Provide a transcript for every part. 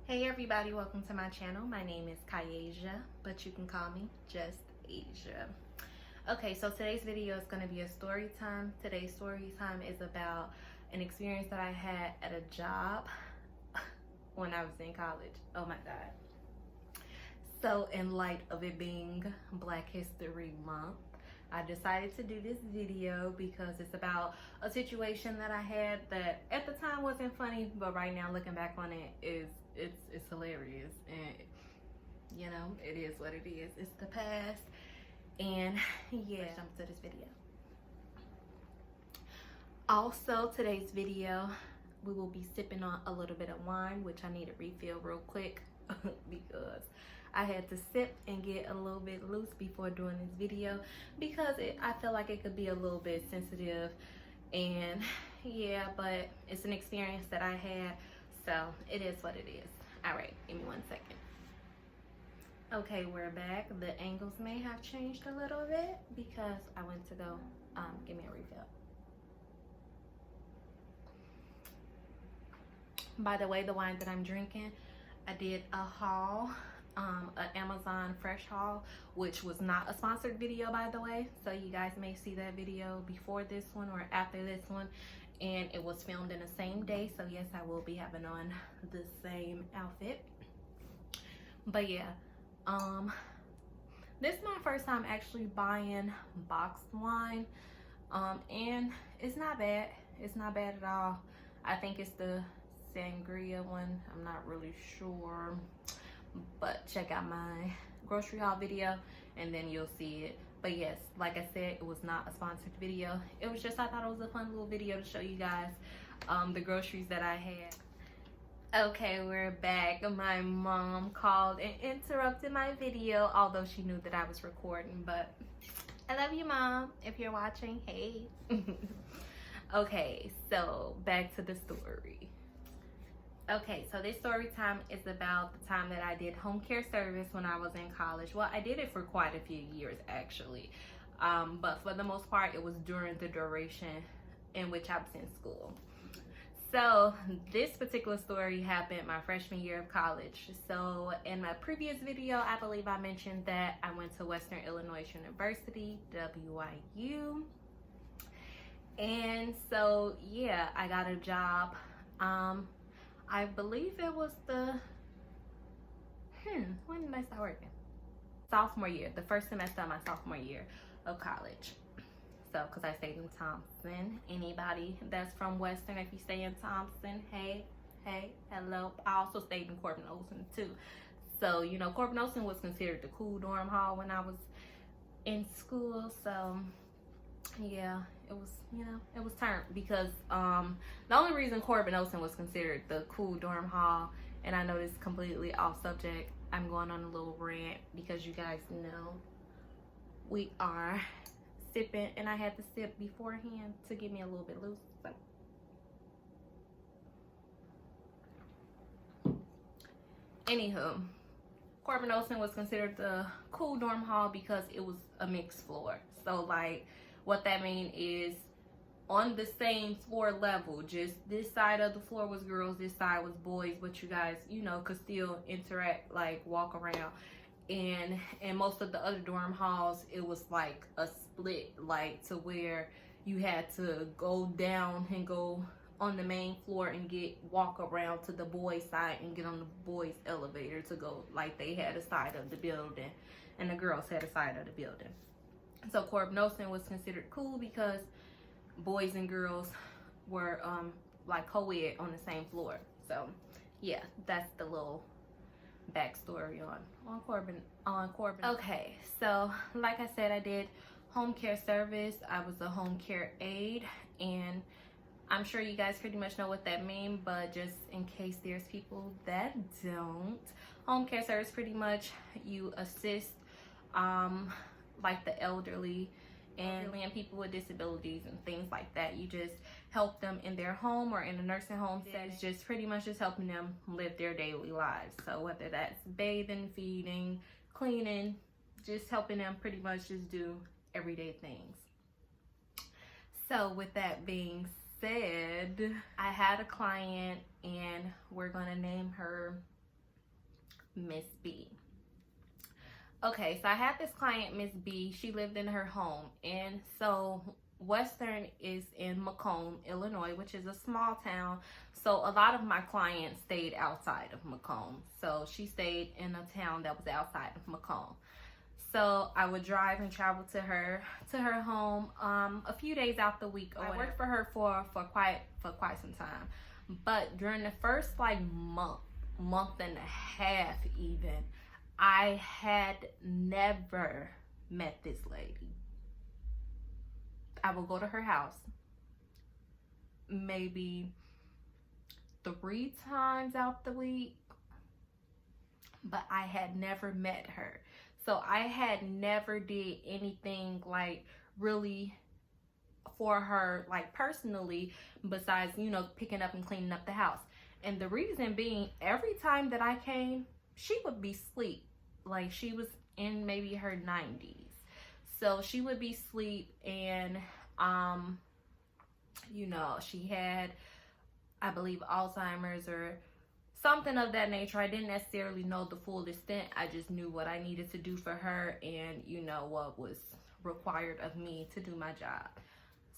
Hey everybody, welcome to my channel. My name is Kyasia, but you can call me just Asia. Okay, so today's video is going to be a story time. Today's story time is about an experience that I had at a job when I was in college. Oh my God. So in light of it being Black History Month, I decided to do this video because it's about a situation that I had that at the time wasn't funny, but right now looking back on it it's hilarious, and you know, it is what it is. It's the past. And yeah, let's jump to this video. Also, today's video we will be sipping on a little bit of wine, which I need to refill real quick because I had to sip and get a little bit loose before doing this video because I feel like it could be a little bit sensitive, and yeah, but it's an experience that I had, so it is what it is. All right, give me 1 second. Okay, we're back. The angles may have changed a little bit because I went to go give me a refill. By the way, the wine that I'm drinking, I did a haul, an Amazon fresh haul, which was not a sponsored video, by the way. So you guys may see that video before this one or after this one. And it was filmed in the same day. So yes, I will be having on the same outfit. But yeah, this is my first time actually buying boxed wine. And it's not bad. It's not bad at all. I think it's the sangria one. I'm not really sure, but check out my grocery haul video and then you'll see it. But yes, like I said, it was not a sponsored video. It was just, I thought it was a fun little video to show you guys the groceries that I had. Okay, we're back. My mom called and interrupted my video, although she knew that I was recording. But I love you, Mom, if you're watching. Hey. Okay, so back to the story. Okay, so this story time is about the time that I did home care service when I was in college. Well, I did it for quite a few years actually, but for the most part it was during the duration in which I was in school. So this particular story happened my freshman year of college. So in my previous video, I believe I mentioned that I went to Western Illinois University, WIU. And so yeah, I got a job. I believe it was when did I start working? Sophomore year, the first semester of my sophomore year of college. So, because I stayed in Thompson. Anybody that's from Western, if you stay in Thompson, hey, hello. I also stayed in Corbin Olsen too. So, you know, Corbin Olsen was considered the cool dorm hall when I was in school. So, yeah, it was, you know, it was turned because the only reason Corbin Olsen was considered the cool dorm hall, and I know this is completely off subject, I'm going on a little rant because you guys know we are sipping, and I had to sip beforehand to get me a little bit loose. So anywho, Corbin Olsen was considered the cool dorm hall because it was a mixed floor. So like, what that means is on the same floor level, just this side of the floor was girls, this side was boys, but you guys, you know, could still interact, like walk around. And in most of the other dorm halls, it was like a split, like to where you had to go down and go on the main floor and walk around to the boys side and get on the boys elevator to go, like they had a side of the building and the girls had a side of the building. So Corbin Olsen was considered cool because boys and girls were like co-ed on the same floor. So yeah, that's the little backstory on Corbin. Okay, so like I said, I did home care service. I was a home care aide, and I'm sure you guys pretty much know what that means, but just in case there's people that don't, home care service pretty much you assist like the elderly and people with disabilities and things like that. You just help them in their home or in a nursing home setting. It's just pretty much just helping them live their daily lives. So whether that's bathing, feeding, cleaning, just helping them pretty much just do everyday things. So with that being said, I had a client, and we're gonna name her Miss B. Okay, so I had this client, Miss B. She lived in her home, and so Western is in Macomb, Illinois, which is a small town. So a lot of my clients stayed outside of Macomb. So she stayed in a town that was outside of Macomb. So I would drive and travel to her home a few days out the week. I worked for her for quite some time, but during the first like month and a half even, I had never met this lady. I would go to her house maybe 3 times out the week, but I had never met her. So I had never did anything like really for her, like personally, besides, you know, picking up and cleaning up the house. And the reason being, every time that I came, she would be asleep. Like, she was in maybe her 90s. So she would be asleep, and you know, she had, I believe, Alzheimer's or something of that nature. I didn't necessarily know the full extent. I just knew what I needed to do for her, and you know what was required of me to do my job.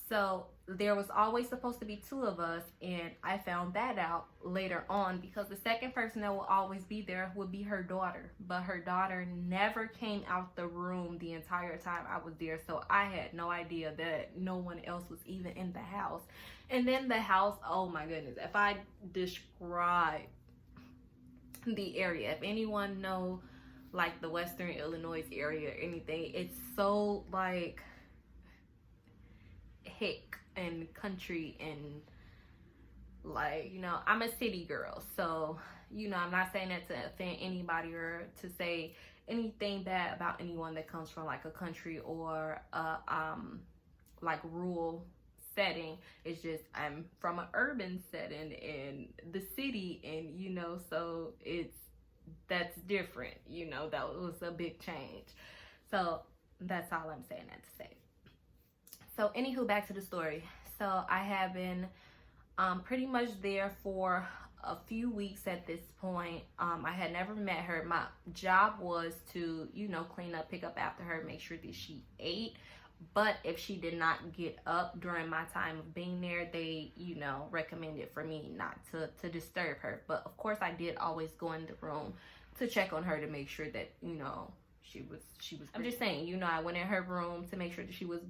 So there was always supposed to be 2 of us, and I found that out later on, because the second person that will always be there would be her daughter. But her daughter never came out the room the entire time I was there, so I had no idea that no one else was even in the house. And then the house, oh my goodness, if I describe the area, if anyone know like the Western Illinois area or anything, it's so like hick and country, and like, you know, I'm a city girl, so you know, I'm not saying that to offend anybody or to say anything bad about anyone that comes from like a country or like rural setting. It's just I'm from an urban setting in the city, and you know, so that's different. You know, that was a big change. So that's all I'm saying that to say. So anywho, back to the story. So I have been pretty much there for a few weeks at this point. I had never met her. My job was to, you know, clean up, pick up after her, make sure that she ate. But if she did not get up during my time of being there, they, you know, recommended for me not to disturb her. But of course, I did always go in the room to check on her to make sure that, you know, she was. I'm just saying, you know, I went in her room to make sure that she was,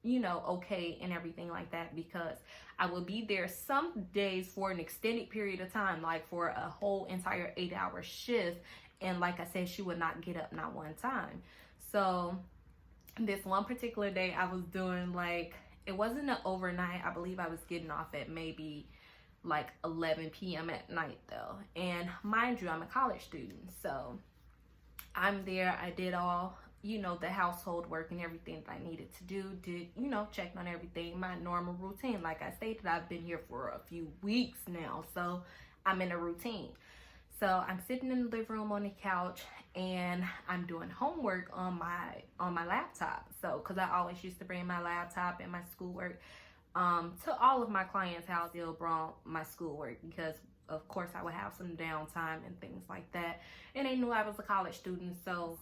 you know, okay and everything like that, because I would be there some days for an extended period of time, like for a whole entire 8-hour shift. And like I said, she would not get up not one time. So this one particular day, I was doing like, it wasn't an overnight. I believe I was getting off at maybe like 11 p.m. at night though. And mind you, I'm a college student, so I'm there. I did all, you know, the household work and everything that I needed to do. Did, you know, checked on everything, my normal routine. Like I stated, I've been here for a few weeks now, so I'm in a routine. So I'm sitting in the living room on the couch, and I'm doing homework on my laptop. So, because I always used to bring my laptop and my schoolwork to all of my clients' house. They'll bring my schoolwork because, of course, I would have some downtime and things like that. And they knew I was a college student. So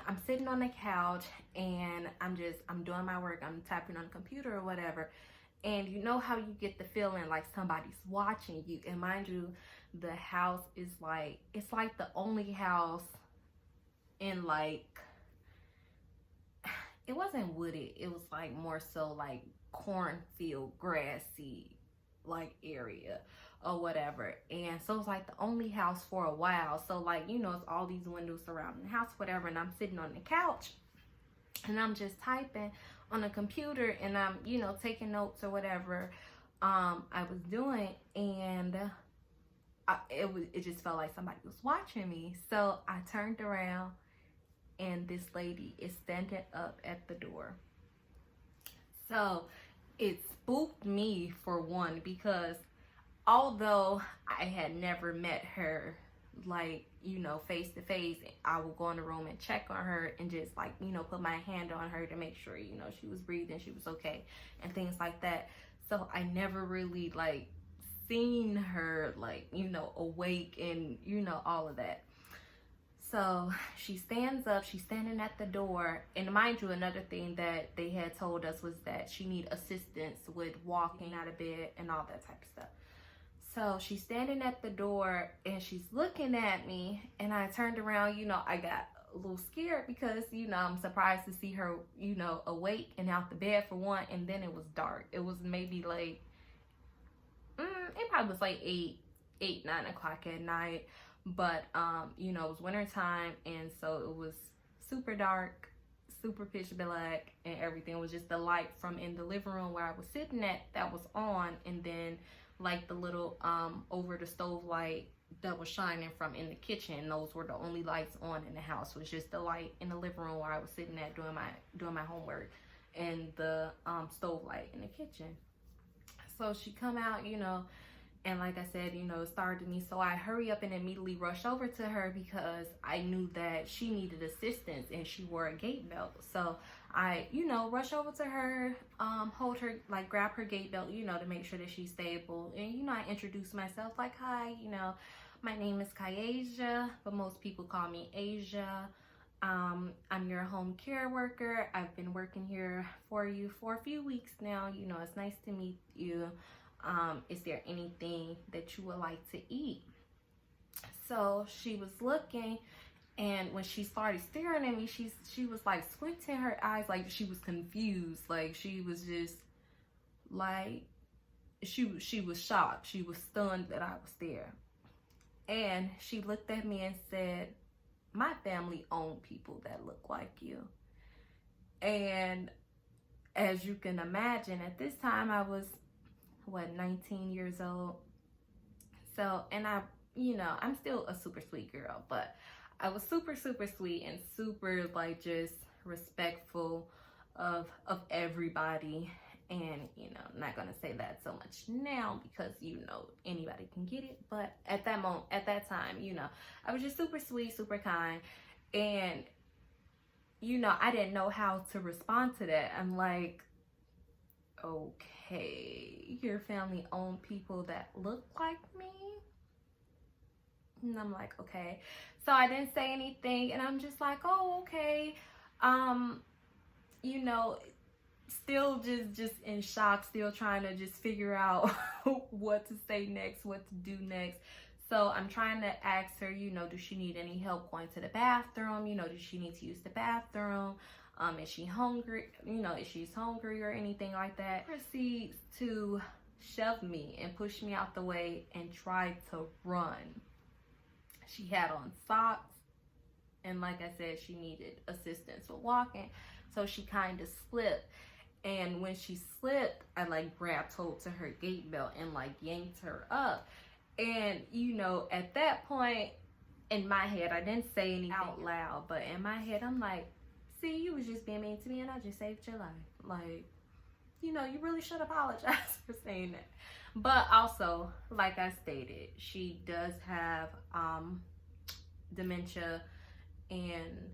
I'm sitting on the couch, and I'm doing my work. I'm typing on the computer or whatever. And you know how you get the feeling like somebody's watching you. And mind you, the house is like, it's like the only house in like, it wasn't wooded. It was like more so like cornfield, grassy like area or whatever. And so it's like the only house for a while. So like, you know, it's all these windows surrounding the house, whatever. And I'm sitting on the couch, and I'm just typing on the computer, and I'm, you know, taking notes or whatever I was doing. And it just felt like somebody was watching me. So I turned around, and this lady is standing up at the door. So it spooked me, for one, because although I had never met her, like, you know, face to face, I would go in the room and check on her and just like, you know, put my hand on her to make sure, you know, she was breathing, she was okay, and things like that. So I never really like seen her like, you know, awake and, you know, all of that. So she stands up, she's standing at the door. And mind you, another thing that they had told us was that she need assistance with walking out of bed and all that type of stuff. So she's standing at the door and she's looking at me, and I turned around, I got a little scared because, I'm surprised to see her, awake and out the bed for one. And then it was dark. It was maybe like, it probably was like 9 o'clock at night. But, it was winter time, and so it was super dark, super pitch black, and everything was just the light from in the living room where I was sitting at that was on, and then like the little over the stove light that was shining from in the kitchen. Those were the only lights on in the house. It was just the light in the living room where I was sitting at doing my homework, and the stove light in the kitchen. So she come out, and like I said, it started me. So I hurry up and immediately rush over to her because I knew that she needed assistance and she wore a gait belt. So I, rush over to her, hold her, like grab her gait belt, to make sure that she's stable. And, I introduce myself like, hi, my name is Kyasia, but most people call me Asia. I'm your home care worker. I've been working here for you for a few weeks now. It's nice to meet you. Is there anything that you would like to eat? So she was looking, and when she started staring at me, she was like squinting her eyes, like she was confused, like she was just like she was shocked, she was stunned that I was there. And she looked at me and said, my family own people that look like you. And as you can imagine, at this time I was 19 years old. So, and I'm still a super sweet girl, but I was super, super sweet and super like just respectful of everybody. And, I'm not going to say that so much now because, anybody can get it. But at that moment, at that time, I was just super sweet, super kind. And, I didn't know how to respond to that. I'm like, okay, your family own people that look like me? And I'm like, okay. So I didn't say anything, and I'm just like, oh, okay. Still just in shock, still trying to just figure out what to say next, what to do next. So I'm trying to ask her, does she need any help going to the bathroom? Does she need to use the bathroom? Is she hungry? If she's hungry or anything like that. Proceeds to shove me and push me out the way and try to run. She had on socks, and like I said, she needed assistance with walking, so she kind of slipped. And when she slipped, I like grabbed hold to her gait belt and like yanked her up. And at that point in my head, I didn't say anything out loud, but in my head I'm like, see, you was just being mean to me and I just saved your life. Like, you really should apologize for saying that. But also, like I stated, she does have dementia, and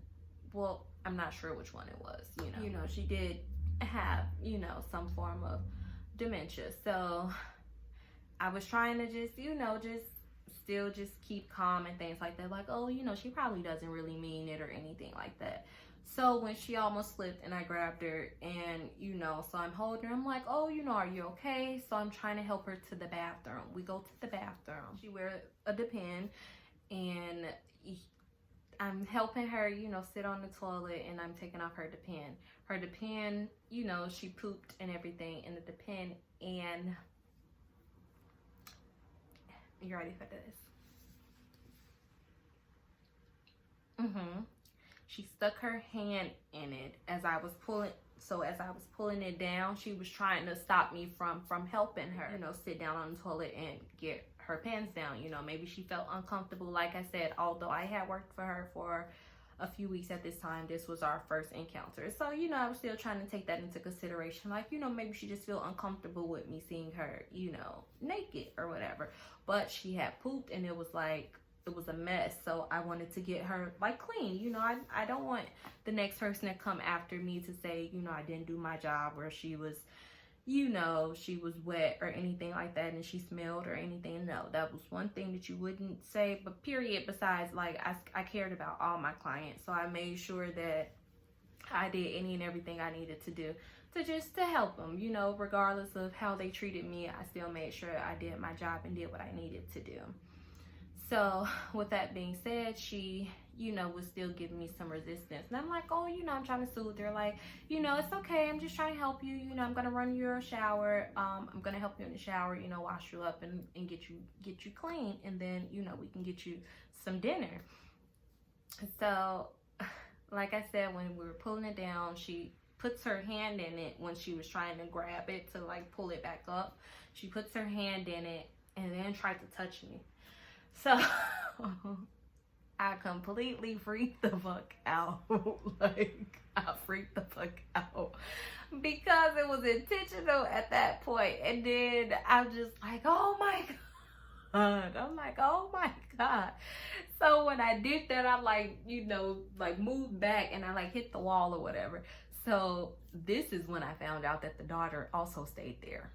well, I'm not sure which one it was. She did have some form of dementia. So I was trying to just just still keep calm and things like that, like, oh, she probably doesn't really mean it or anything like that. So when she almost slipped and I grabbed her, and so I'm holding her, I'm like, oh, are you okay? So I'm trying to help her to the bathroom. We go to the bathroom. She wears a depend, and I'm helping her, sit on the toilet, and I'm taking off her depend. Her depend, she pooped and everything in the depend, and you ready for this? She stuck her hand in it as I was pulling. So as I was pulling it down, she was trying to stop me from helping her, sit down on the toilet and get her pants down. Maybe she felt uncomfortable. Like I said, although I had worked for her for a few weeks at this time, this was our first encounter. So, I was still trying to take that into consideration. Like, maybe she just feel uncomfortable with me seeing her, naked or whatever. But she had pooped, and it was a mess. So I wanted to get her like clean. I don't want the next person to come after me to say, I didn't do my job, or she was, you know, she was wet or anything like that and she smelled or anything. No, that was one thing that you wouldn't say. But period, besides, like, I cared about all my clients, so I made sure that I did any and everything I needed to do to help them, you know, regardless of how they treated me. I still made sure I did my job and did what I needed to do. So with that being said, she, you know, was still giving me some resistance. And I'm like, oh, you know, I'm trying to soothe her. Like, you know, it's okay. I'm just trying to help you. You know, I'm going to run you a shower. I'm going to help you in the shower, you know, wash you up and get you clean. And then, you know, we can get you some dinner. So like I said, when we were pulling it down, she puts her hand in it when she was trying to grab it to like pull it back up. She puts her hand in it and then tried to touch me. So I completely freaked the fuck out. Like, I freaked the fuck out because it was intentional at that point. And then I'm just like, oh my God. I'm like, oh my God. So when I did that, I like, you know, like moved back and I like hit the wall or whatever. So this is when I found out that the daughter also stayed there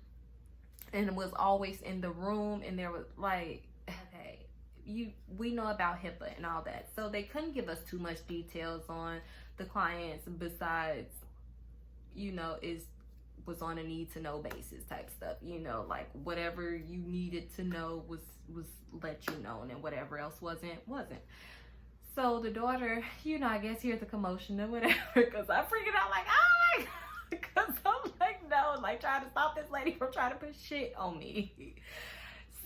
and was always in the room. And there was like, okay, we know about HIPAA and all that, so they couldn't give us too much details on the clients besides, you know, was on a need to know basis type stuff, you know, like whatever you needed to know was let you know, and whatever else wasn't. So the daughter, you know, I guess hears the commotion or whatever, because I'm freaking out like, oh my God, because I'm like, no, like trying to stop this lady from trying to put shit on me.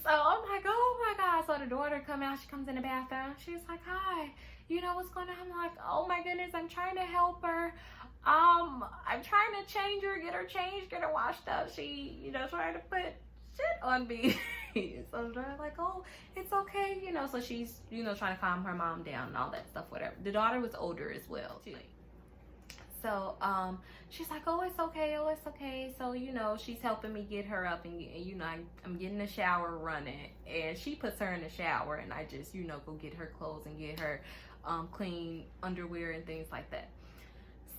So I'm like, oh my God. So the daughter come out, she comes in the bathroom. She's like, hi, you know what's going on? I'm like, oh my goodness, I'm trying to help her. I'm trying to change her, get her changed, get her washed up. She, you know, trying to put shit on me. So they're like, oh, it's okay, you know. So she's, you know, trying to calm her mom down and all that stuff, whatever. The daughter was older as well. So she's like, oh, it's okay, oh, it's okay. So, you know, she's helping me get her up, and you know, I'm getting the shower running, and she puts her in the shower, and I just, you know, go get her clothes and get her clean underwear and things like that.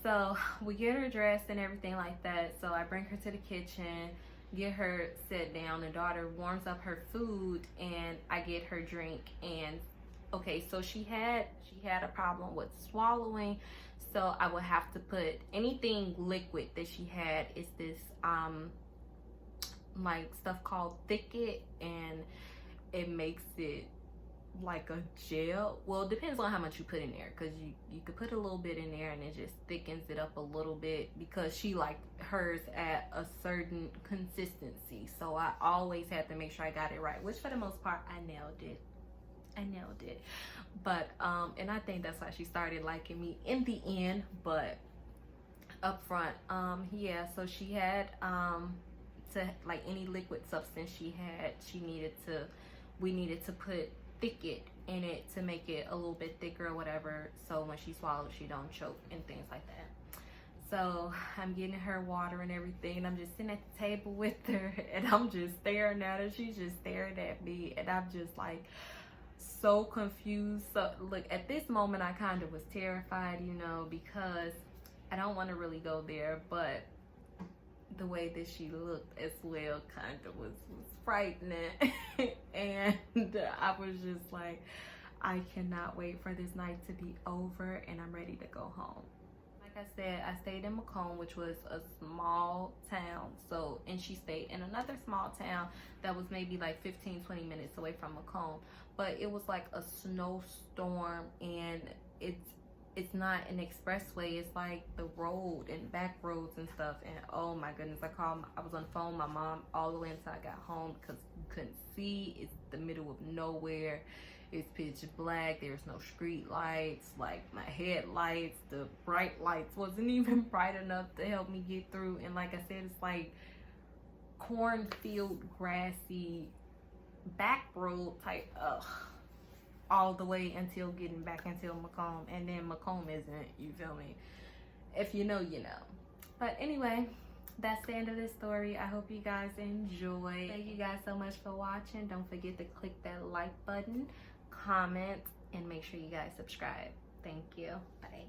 So we get her dressed and everything like that. So I bring her to the kitchen, get her sit down. The daughter warms up her food, and I get her drink. And okay, so she had a problem with swallowing. So I would have to put anything liquid that she had. Is this like stuff called Thicket, and it makes it like a gel. Well, it depends on how much you put in there, because you could put a little bit in there and it just thickens it up a little bit, because she liked hers at a certain consistency. So I always had to make sure I got it right, which for the most part I nailed it. But and I think that's why she started liking me in the end. But up front, yeah, so she had to, like, any liquid substance we needed to put Thicket in it to make it a little bit thicker or whatever, so when she swallows she don't choke and things like that. So I'm getting her water and everything, and I'm just sitting at the table with her, and I'm just staring at her. She's just staring at me, and I'm just like so confused. So look, at this moment I kind of was terrified, you know, because I don't want to really go there, but the way that she looked as well kind of was frightening. And I was just like, I cannot wait for this night to be over, and I'm ready to go home. Like I said, I stayed in Macomb, which was a small town. So, and she stayed in another small town that was maybe like 15-20 minutes away from Macomb, but it was like a snowstorm, and it's not an expressway. It's like the road and back roads and stuff. And oh my goodness, I was on the phone with my mom all the way until I got home, because you couldn't see. It's the middle of nowhere. It's pitch black. There's no street lights. Like, my headlights, the bright lights wasn't even bright enough to help me get through. And like I said, it's like cornfield, grassy, back road type, all the way until getting back into Macomb. And then Macomb isn't, you feel me? If you know, you know. But anyway, that's the end of this story. I hope you guys enjoy. Thank you guys so much for watching. Don't forget to click that like button, comment, and make sure you guys subscribe. Thank you. Bye.